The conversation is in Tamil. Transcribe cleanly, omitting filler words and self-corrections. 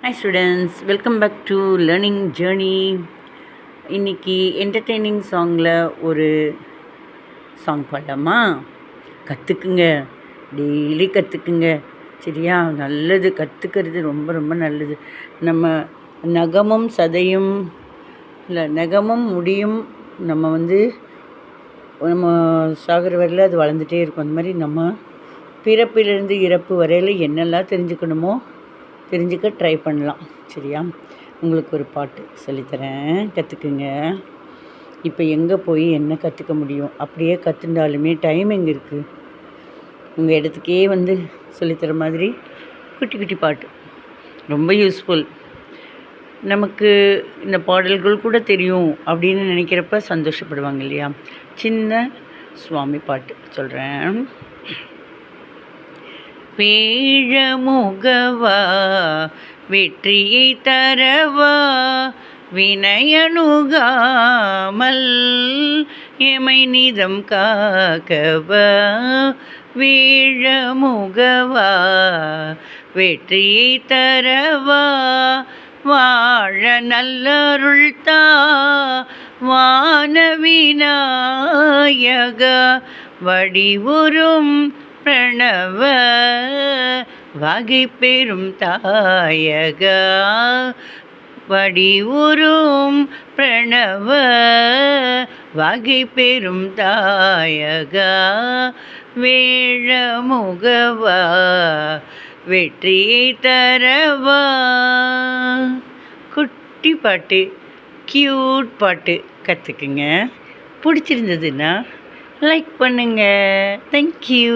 Hi students, welcome back to learning journey. இன்னைக்கு என்டர்டெய்னிங் சாங்கில் ஒரு சாங் பாடலாமா? கற்றுக்குங்க, டெய்லி கற்றுக்குங்க, சரியா? நல்லது, கற்றுக்கிறது ரொம்ப ரொம்ப நல்லது. நம்ம நகமும் சதையும் இல்லை நகமும் முடியும் நம்ம நம்ம சாகிற வரையில் அது வளர்ந்துட்டே இருக்கும். அந்த மாதிரி நம்ம பிறப்பிலிருந்து இறப்பு வரையில் என்னெல்லாம் தெரிஞ்சுக்கணுமோ தெரிஞ்சுக்க ட்ரை பண்ணலாம், சரியா? உங்களுக்கு ஒரு பாட்டு சொல்லித்தரேன், கற்றுக்குங்க. இப்போ எங்கே போய் என்ன கற்றுக்க முடியும்? அப்படியே கற்றுண்டாலுமே டைம் எங்கே இருக்குது? உங்கள் இடத்துக்கே சொல்லித்தர மாதிரி குட்டி குட்டி பாட்டு ரொம்ப யூஸ்ஃபுல். நமக்கு இந்த பாடல்கள் கூட தெரியும் அப்படின்னு நினைக்கிறப்ப சந்தோஷப்படுவாங்க இல்லையா? சின்ன சுவாமி பாட்டு சொல்கிறேன். வேழமுகவா வெற்றியை தரவா வினையணுகாமல் எமை நிதம் காக்கவா. வேழமுகவா வெற்றியை தரவா வாழ நல்லருள்தா வானவிநாயக வடிவுறும் பிரணவ வகை பெரும் தாயக வடிவுறும் பிரணவ வகை பெரும் தாயக வேழமுகவா வெற்றியை தரவா. குட்டி பாட்டு, க்யூட் பாட்டு கற்றுக்குங்க. பிடிச்சிருந்ததுன்னா லைக் பண்ணுங்கள். தேங்க்யூ.